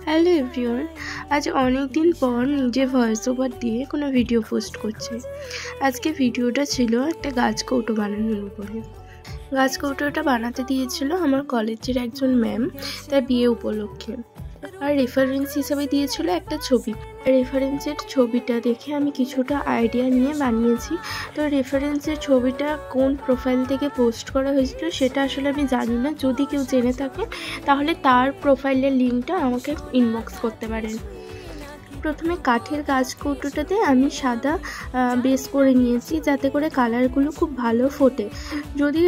Hello everyone, আজ অনেক দিন পর নিজে ভয়েস ওভার দিয়ে কোনো ভিডিও পোস্ট করছি। আজকে ভিডিওটা ছিল একটা গাছ কৌটো বানানোর উপরে। গাছ কৌটোটা বানাতে দিয়েছিল আমার কলেজের একজন ম্যাম, তার বিয়ে উপলক্ষে। আর রেফারেন্স হিসেবে দিয়েছিল একটা ছবি। রেফারেন্সের ছবিটা দেখে আমি কিছুটা আইডিয়া নিয়ে বানিয়েছি। তো রেফারেন্সের ছবিটা কোন প্রোফাইল থেকে পোস্ট করা হয়েছিল সেটা আসলে আমি জানি না। যদি কেউ জেনে থাকে তাহলে তার প্রোফাইলের লিঙ্কটা আমাকে ইনবক্স করতে পারেন। প্রথমে কাঠের গাছ কৌটোটাতে আমি সাদা বেস করে নিয়েছি, যাতে করে কালারগুলো খুব ভালো ফোটে। যদি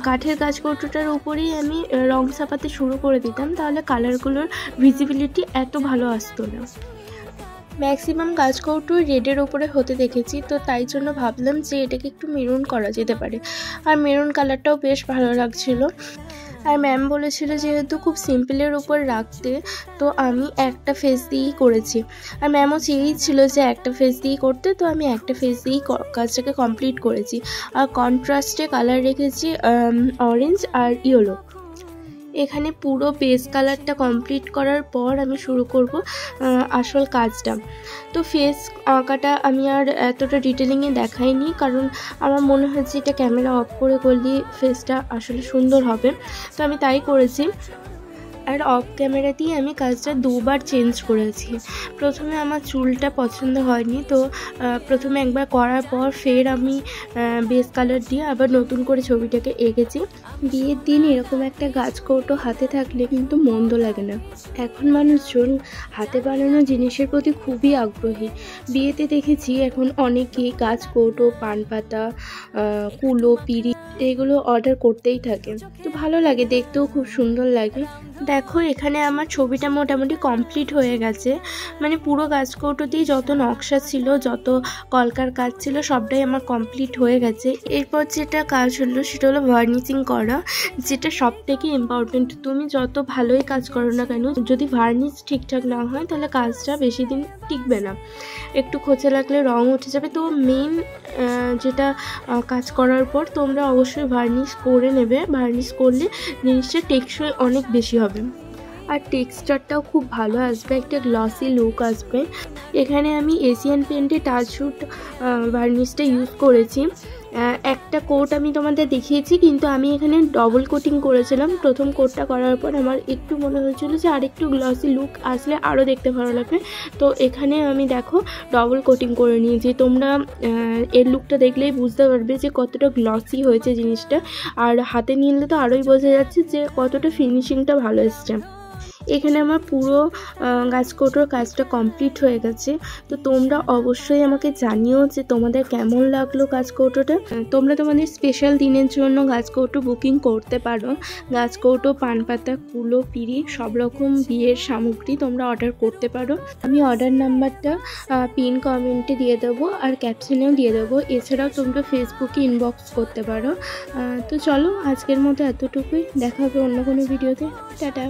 কাঠের গাছ কৌটোটার উপরেই আমি রং ছাপাতে শুরু করে দিতাম তাহলে কালারগুলোর ভিজিবিলিটি এত ভালো আসতো না। ম্যাক্সিমাম গাছ কৌটো রেডের ওপরে হতে দেখেছি, তো তাই জন্য ভাবলাম যে এটাকে একটু মেরুন করা যেতে পারে। আর মেরুন কালারটাও বেশ ভালো লাগছিল। আর ম্যাম বলেছিল যেহেতু খুব সিম্পলের উপর রাখতে, তো আমি একটা ফেস দিয়েই করেছি। আর ম্যামও চেয়েছিল যে একটা ফেস দিয়েই করতে, তো আমি একটা ফেস দিয়েই কাজটাকে কমপ্লিট করেছি। আর কন্ট্রাস্টে কালার রেখেছি অরেঞ্জ আর ইয়েলো। এখানে পুরো বেস কালারটা কমপ্লিট করার পর আমি শুরু করব আসল কাজটা। তো ফেস আঁকাটা আমি আর এতটা ডিটেলিংয়ে দেখাইনি, কারণ আমার মনে হয়েছে এটা ক্যামেরা অফ করে করলে ফেসটা আসলে সুন্দর হবে, তো আমি তাই করেছি। আর অফ ক্যামেরাতেই আমি কাজটা দুবার চেঞ্জ করেছি। প্রথমে আমার চুলটা পছন্দ হয়নি, তো প্রথমে একবার করার পর ফের আমি বেস কালার দিয়ে আবার নতুন করে ছবিটাকে এঁকেছি। বিয়ের দিন এরকম একটা গাছ কৌটো হাতে থাকলে কিন্তু মন্দ লাগে না। এখন মানুষজন হাতে বানানো জিনিসের প্রতি খুবই আগ্রহী। বিয়েতে দেখেছি এখন অনেকেই গাছ কৌটো, পান পাতা, কুলো, পিঁড়ি এগুলো অর্ডার করতেই থাকে। তো ভালো লাগে, দেখতেও খুব সুন্দর লাগে। দেখো এখানে আমার ছবিটা মোটামুটি কমপ্লিট হয়ে গেছে। মানে পুরো গাছ কৌটোতেই যত নকশা ছিল, যত কলকার কাজ ছিল, সবটাই আমার কমপ্লিট হয়ে গেছে। এরপর যেটা কাজ হলো সেটা হলো ভার্নিশিং করা, যেটা সব থেকে ইম্পর্টেন্ট। তুমি যত ভালোই কাজ করো না কেন, যদি ভার্নিশ ঠিকঠাক না হয় তাহলে কাজটা বেশি দিন টিকবে না, একটু খোঁচা লাগলে রং উঠে যাবে। তো মেইন যেটা কাজ করার পর তোমরা অবশ্যই ভার্নিশ করে নেবে। ভার্নিশ করলে জিনিসটা টেকসই অনেক বেশি হবে, আর টেক্সচারটাও খুব ভালো আসবে, একটা গ্লসি লুক আসবে। এখানে আমি এশিয়ান পেইন্টের টাচউড ভার্নিশটা ইউজ করেছি। একটা কোট আমি তোমাদের দেখিয়েছি, কিন্তু আমি এখানে ডবল কোটিং করেছিলাম। প্রথম কোটটা করার পর আমার একটু মনে হয়েছিল যে আরেকটু গ্লসি লুক আসলে আরও দেখতে ভালো লাগবে, তো এখানে আমি দেখো ডবল কোটিং করে নিয়েছি। তোমরা এর লুকটা দেখলেই বুঝতে পারবে যে কতটা গ্লসি হয়েছে জিনিসটা, আর হাতে নিলে তো আরোই বোঝা যাচ্ছে যে কতটা ফিনিশিংটা ভালো এসছে। এখানে আমার পুরো গাছ কৌটোর কাজটা কমপ্লিট হয়ে গেছে। তো তোমরা অবশ্যই আমাকে জানিও যে তোমাদের কেমন লাগলো গাছ কৌটোটা। তোমরা তোমাদের স্পেশাল দিনের জন্য গাছ কৌটো বুকিং করতে পারো। গাছ কৌটো, পানপাতা, কুলো, পিঁড়ি সব রকম বিয়ের সামগ্রী তোমরা অর্ডার করতে পারো। আমি অর্ডার নাম্বারটা পিন কমেন্টে দিয়ে দেবো আর ক্যাপশনেও দিয়ে দেবো। এছাড়াও তোমরা ফেসবুকে ইনবক্স করতে পারো। তো চলো আজকের মতো এতটুকুই, দেখা হবে অন্য কোনো ভিডিওতে। টাটা।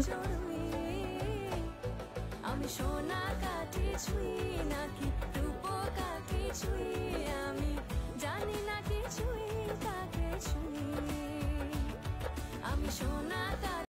আমি সোনা কাঠি ছুঁই নাকি রূপো কাঠি ছুঁই, আমি জানি না কিছুই কাকে ছুঁই। আমি সোনা